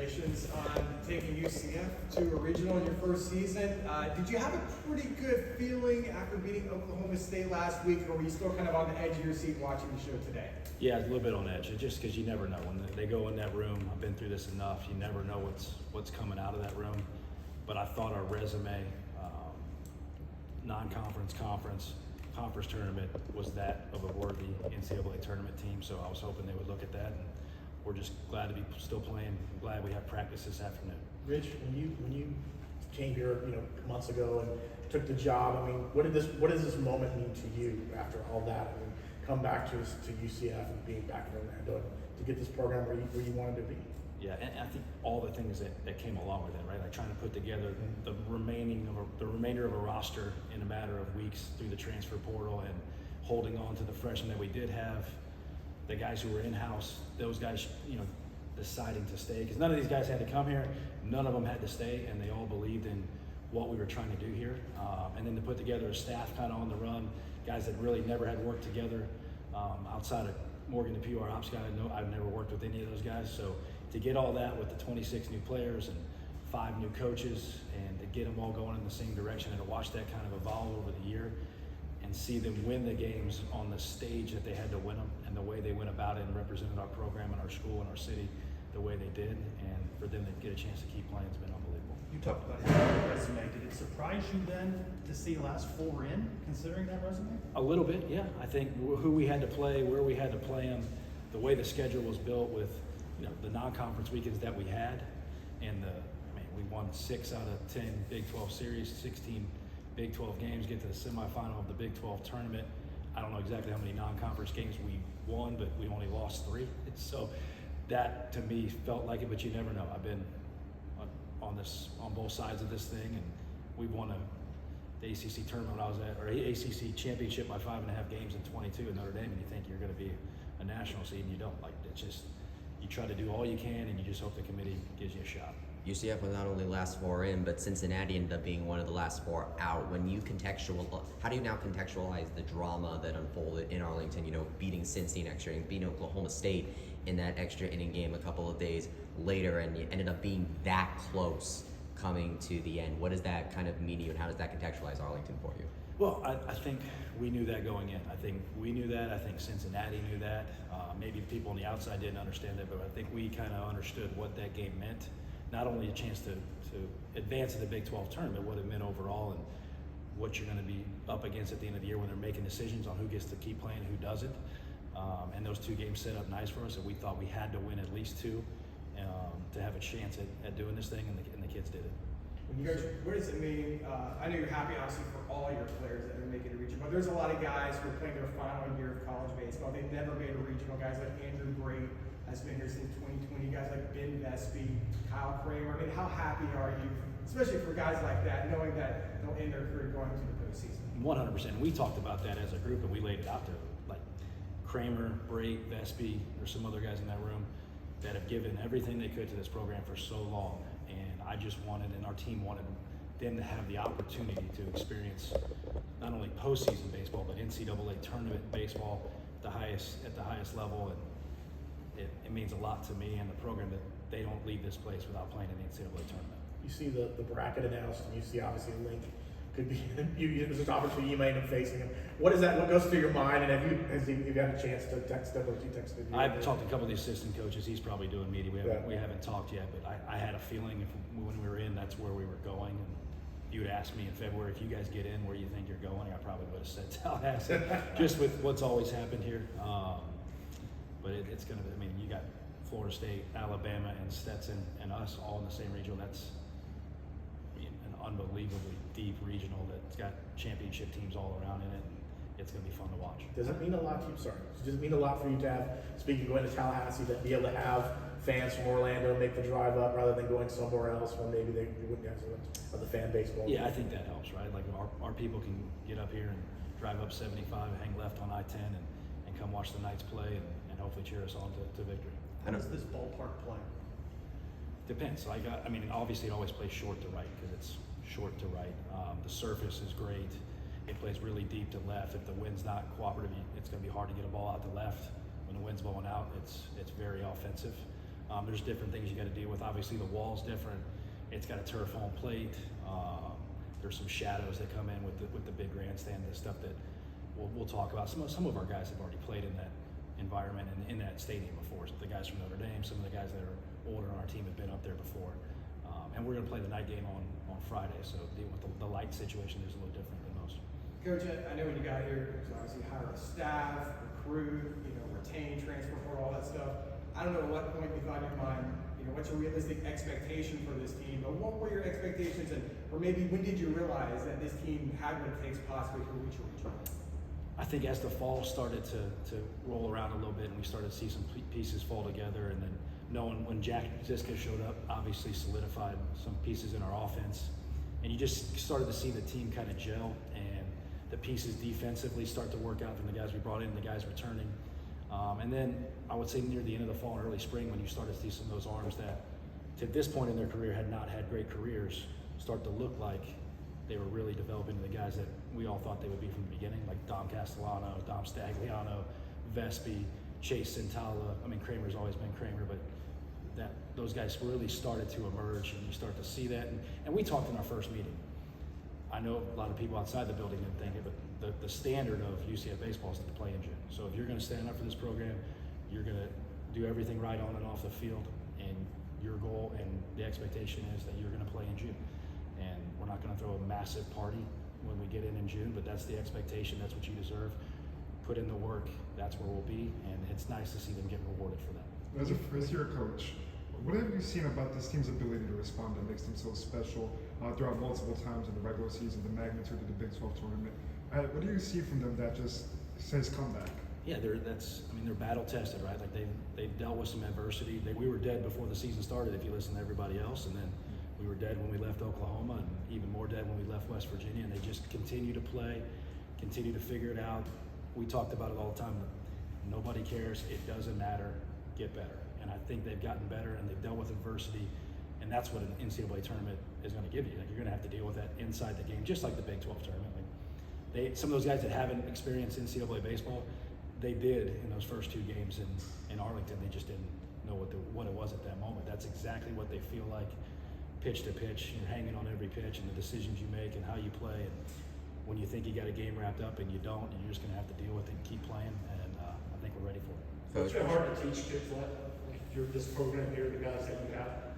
congratulations on taking UCF to a regional in your first season. Did you have a pretty good feeling after beating Oklahoma State last week, or were you still kind of on the edge of your seat watching the show today? Yeah, a little bit on edge, just because you never know. When they go in that room, I've been through this enough, you never know what's coming out of that room. But I thought our resume, non-conference, conference tournament was that of a worthy NCAA tournament team, so I was hoping they would look at that. And we're just glad to be still playing. I'm glad we have practice this afternoon. Rich, when you came here, months ago and took the job, I mean, what does this moment mean to you after all that? I mean, come back to UCF and being back in Orlando to get this program where you wanted to be. Yeah, and I think all the things that came along with it, right? Like trying to put together the remainder of a roster in a matter of weeks through the transfer portal and holding on to the freshmen that we did have, the guys who were in-house, those guys, deciding to stay. Because none of these guys had to come here, none of them had to stay, and they all believed in what we were trying to do here. And then to put together a staff kind of on the run, guys that really never had worked together outside of Morgan DePue, our ops guy. I've never worked with any of those guys, so to get all that with the 26 new players and 5 new coaches and to get them all going in the same direction and to watch that kind of evolve over the year and see them win the games on the stage that they had to win them and the way they went about it and represented our program and our school and our city the way they did, and for them to get a chance to keep playing has been unbelievable. You talked about his resume. Did it surprise you then to see last 4 in, considering that resume? A little bit, yeah. I think who we had to play, where we had to play them, the way the schedule was built with the non-conference weekends that we had, and we won 6 out of 10 Big 12 series, 16 Big 12 games, get to the semifinal of the Big 12 tournament. I don't know exactly how many non-conference games we won, but we only lost 3. So that to me felt like it, but you never know. I've been on both sides of this thing, and we won the ACC tournament when I was or ACC championship by 5.5 games in 22 at Notre Dame, and you think you're going to be a national seed, and you don't. Like, it's just, you try to do all you can, and you just hope the committee gives you a shot. UCF was not only last 4 in, but Cincinnati ended up being one of the last 4 out. How do you now contextualize the drama that unfolded in Arlington, beating Cincy next year and beating Oklahoma State in that extra inning game a couple of days later, and you ended up being that close coming to the end? What does that kind of mean to you, and how does that contextualize Arlington for you? Well, I think we knew that going in. I think we knew that. I think Cincinnati knew that. Maybe people on the outside didn't understand that, but I think we kind of understood what that game meant. Not only a chance to advance in the Big 12 tournament, what it meant overall, and what you're going to be up against at the end of the year when they're making decisions on who gets to keep playing and who doesn't. And those 2 games set up nice for us, and we thought we had to win at least 2 to have a chance at doing this thing, and the kids did it. What does it mean? I know you're happy, obviously, for all your players that are making a regional, but there's a lot of guys who are playing their final year of college baseball. They've never made a regional. Guys like Andrew Gray has been here since 2020. Guys like Ben Vespi, Kyle Kramer. I mean, how happy are you, especially for guys like that, knowing that they'll end their career going to the postseason? 100%. We talked about that as a group, and we laid it out there. Like Kramer, Bray, Vespi, there's some other guys in that room that have given everything they could to this program for so long. And I just wanted, and our team wanted them to have the opportunity to experience not only postseason baseball, but NCAA tournament baseball at the highest level. And it means a lot to me and the program that they don't leave this place without playing in the NCAA tournament. You see the bracket announced, and you see obviously a link. Could be there's an opportunity you may end up facing him. What is that? What goes through your mind? And have you had a chance to text him, or you texted him? I've talked to a couple of the assistant coaches. He's probably doing media. We haven't talked yet, but I had a feeling when we were in, that's where we were going. And you would ask me in February, if you guys get in, where you think you're going, I probably would have said Tallahassee, just with what's always happened here. But it's going to be, you got Florida State, Alabama, and Stetson, and us all in the same region. That's an unbelievably deep regional that's got championship teams all around in it. And it's going to be fun to watch. Does it mean a lot to you? Does it mean a lot for you to have, speaking of going to Tallahassee, to be able to have fans from Orlando make the drive up rather than going somewhere else where maybe they wouldn't have so much of the fan baseball? Yeah, I think that helps, right? Like our people can get up here and drive up 75, hang left on I-10, and come watch the Knights play and hopefully cheer us on to victory. How does this ballpark play? Depends. Obviously it always plays short to right because it's short to right. The surface is great. It plays really deep to left. If the wind's not cooperative, it's going to be hard to get a ball out to left. When the wind's blowing out, it's very offensive. There's different things you got to deal with. Obviously, the wall's different. It's got a turf home plate. There's some shadows that come in with the big grandstand, the stuff that we'll talk about. Some of our guys have already played in that environment and in that stadium before. The guys from Notre Dame, some of the guys that are older on our team have been up there before. And we're going to play the night game on Friday, so dealing with the light situation is a little different than most. Coach, I know when you got here, you obviously hire a staff, recruit, retain, transfer portal, all that stuff. I don't know at what point you thought in your mind, what's your realistic expectation for this team, but what were your expectations, or maybe when did you realize that this team had what it takes possibly to reach a regional? I think as the fall started to roll around a little bit and we started to see some pieces fall together, and then knowing when Jack Ziska showed up, obviously solidified some pieces in our offense, and you just started to see the team kind of gel and the pieces defensively start to work out from the guys we brought in, the guys returning. And then I would say near the end of the fall and early spring, when you started to see some of those arms that to this point in their career had not had great careers start to look like they were really developing the guys that we all thought they would be from the beginning, like Dom Castellano, Dom Stagliano, Vespi, Chase Sintala. I mean, Kramer's always been Kramer, but those guys really started to emerge, and you start to see that. And we talked in our first meeting. I know a lot of people outside the building didn't think it, but the standard of UCF baseball is to play in June. So if you're going to stand up for this program, you're going to do everything right on and off the field, and your goal and the expectation is that you're going to play in June. And we're not going to throw a massive party when we get in June, but that's the expectation. That's what you deserve. Put in the work. That's where we'll be, and it's nice to see them get rewarded for that. As a first-year coach, what have you seen about this team's ability to respond that makes them so special throughout multiple times in the regular season, the magnitude of the Big 12 tournament? What do you see from them that just says comeback? Yeah, they're battle tested, right? Like they've dealt with some adversity. We were dead before the season started, if you listen to everybody else, and then we were dead when we left Oklahoma, and even more dead when we left West Virginia. And they just continue to play, continue to figure it out. We talked about it all the time. Nobody cares. It doesn't matter. Get better. And I think they've gotten better, and they've dealt with adversity, and that's what an NCAA tournament is going to give you. Like, you're going to have to deal with that inside the game, just like the Big 12 tournament. Like some of those guys that haven't experienced NCAA baseball, they did in those first two games in Arlington. They just didn't know what it was at that moment. That's exactly what they feel like, pitch to pitch. You're hanging on every pitch, and the decisions you make and how you play. And when you think you got a game wrapped up and you don't, you're just going to have to deal with it and keep playing. And I think we're ready for it. It's been hard to teach kids that. Like, you're this program here, the guys that you have.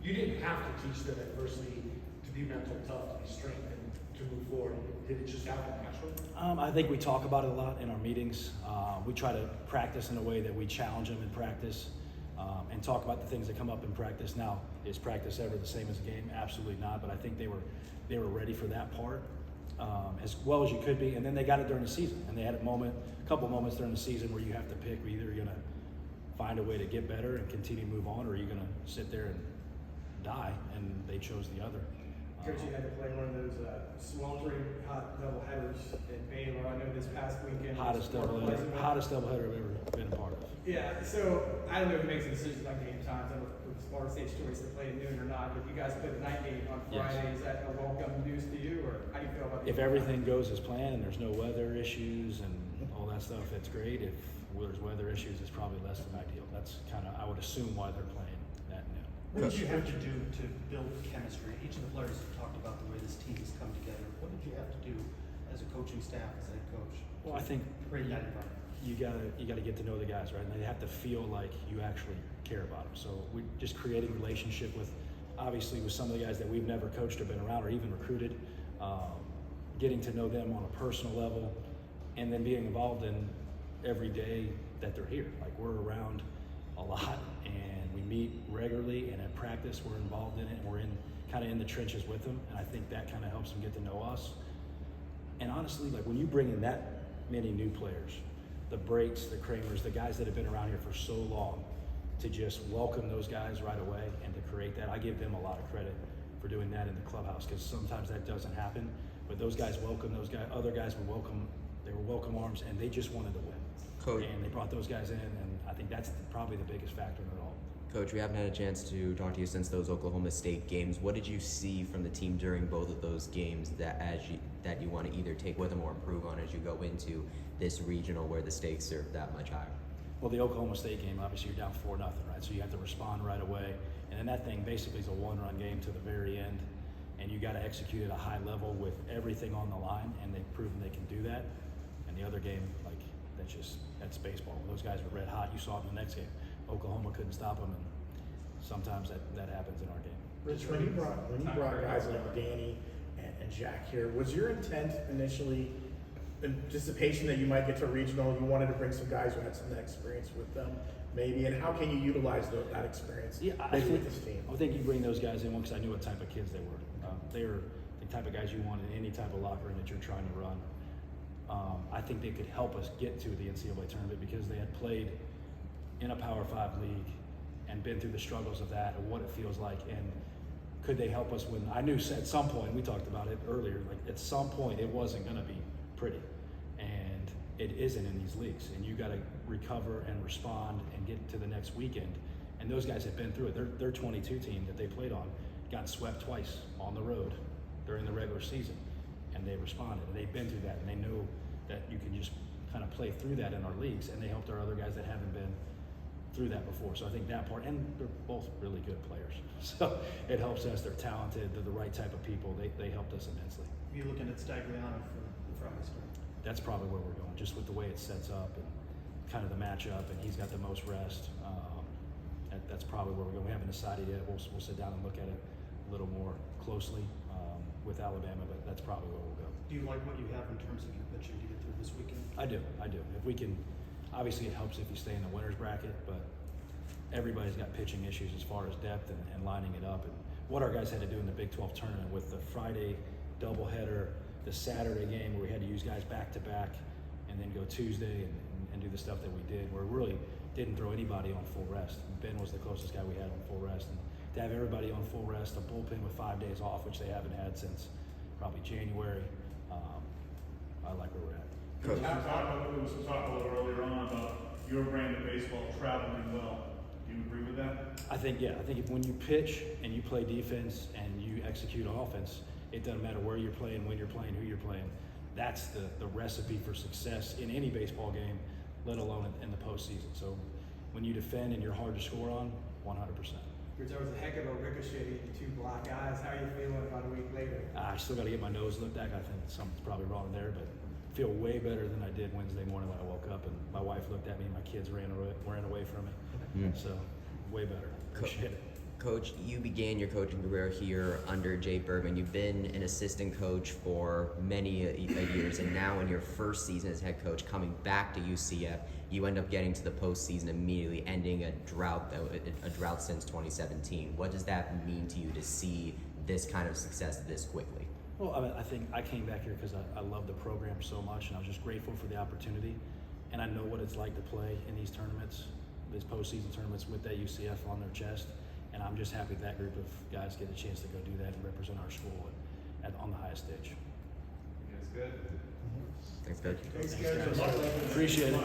You didn't have to teach them adversity to be mental tough, to be strength, and to move forward. Did it just happen naturally? I think we talk about it a lot in our meetings. We try to practice in a way that we challenge them in practice and talk about the things that come up in practice. Now, is practice ever the same as a game? Absolutely not. But I think they were ready for that part as well as you could be. And then they got it during the season, and they had a couple moments during the season where you have to pick. Either you're going to find a way to get better and continue to move on, or you're going to sit there and die. And they chose the other. Coach, you had to play one of those sweltering hot double headers at Baylor. I know this past weekend. Hottest doubleheader I've ever been a part of. Yeah, so I don't know who makes the decisions on game times. I don't know if it's Florida State's choice to play at noon or not. But if you guys play the night game on Friday, Is that a welcome news to you, or how do you feel about that? If everything goes as planned and there's no weather issues and all that stuff, it's great. If there's weather issues, it's probably less than ideal. That's kind of, I would assume, why they're playing that noon. What did you have to do to build chemistry? Each of the players have talked about the way this team has come together. What did you have to do as a coaching staff, as a head coach? Well, I think Create that environment. you gotta get to know the guys, right? And they have to feel like you actually care about them. So we just creating relationship with some of the guys that we've never coached or been around or even recruited, getting to know them on a personal level, and then being involved in every day that they're here. Like, we're around a lot, and we meet regularly, and at practice we're involved in it, and we're kind of in the trenches with them, and I think that kind of helps them get to know us. And honestly, like, when you bring in that many new players, the Breaks, the Kramers, the guys that have been around here for so long, to just welcome those guys right away and to create that, I give them a lot of credit for doing that in the clubhouse, because sometimes that doesn't happen. But those guys welcome those guys. Other guys were welcome. They were welcome arms, and they just wanted to win. Coach. And they brought those guys in, and I think that's probably the biggest factor in it all. Coach, we haven't had a chance to talk to you since those Oklahoma State games. What did you see from the team during both of those games that you want to either take with them or improve on as you go into this regional where the stakes are that much higher? Well, the Oklahoma State game, obviously you're down 4-0, right? So you have to respond right away. And then that thing basically is a one-run game to the very end. And you got to execute at a high level with everything on the line, and they've proven they can do that. And the other game, like, that's baseball. Those guys are red hot. You saw it in the next game. Oklahoma couldn't stop them, and sometimes that happens in our game. Rich, when you brought guys like Danny and Jack here, was your intent initially anticipation that you might get to regional? You wanted to bring some guys who had some experience with them, maybe, and how can you utilize that experience with this team? I think you bring those guys in because I knew what type of kids they were. They were the type of guys you want in any type of locker room that you're trying to run. I think they could help us get to the NCAA tournament because they had played in a Power 5 league and been through the struggles of that and what it feels like. And could they help us when I knew at some point, we talked about it earlier, like at some point it wasn't going to be pretty. And it isn't in these leagues. And you got to recover and respond and get to the next weekend. And those guys have been through it. Their 22 team that they played on got swept twice on the road during the regular season. And they responded. And they've been through that. And they know that you can just kind of play through that in our leagues. And they helped our other guys that haven't been through that before. So I think that part, and they're both really good players. So it helps us. They're talented. They're the right type of people. They helped us immensely. You're looking at Stagliano for the Friday start. That's probably where we're going, just with the way it sets up and kind of the matchup, and he's got the most rest. That's probably where we're going. We haven't decided yet. We'll sit down and look at it a little more closely with Alabama, but that's probably where we'll go. Do you like what you have in terms of your pitching to get through this weekend? I do. If we can, obviously it helps if you stay in the winner's bracket, but everybody's got pitching issues as far as depth and lining it up. And what our guys had to do in the Big 12 tournament with the Friday doubleheader, the Saturday game where we had to use guys back to back, and then go Tuesday and do the stuff that we did, where we really didn't throw anybody on full rest. Ben was the closest guy we had on full rest. And to have everybody on full rest, a bullpen with 5 days off, which they haven't had since probably January, I like where we're at. There was some talk a little earlier on about your brand of baseball traveling well. Do you agree with that? I think if when you pitch and you play defense and you execute offense, it doesn't matter where you're playing, when you're playing, who you're playing. That's the recipe for success in any baseball game, let alone in the postseason. So when you defend and you're hard to score on, 100%. Rich, that was a heck of a ricochet to get the two black eyes. How are you feeling about a week later? I still got to get my nose looked at. I think something's probably wrong there, but feel way better than I did Wednesday morning when I woke up and my wife looked at me and my kids ran away from it. So way better. Appreciate it. Coach, you began your coaching career here under Jay Bergman. You've been an assistant coach for many years, and now in your first season as head coach, coming back to UCF, you end up getting to the postseason immediately, ending a drought since 2017. What does that mean to you to see this kind of success this quickly? Well, I think I came back here because I love the program so much, and I was just grateful for the opportunity. And I know what it's like to play in these tournaments, these postseason tournaments with that UCF on their chest. And I'm just happy that group of guys get a chance to go do that and represent our school on the highest stage. That's good. Thanks, Coach. Thanks, guys. Appreciate it.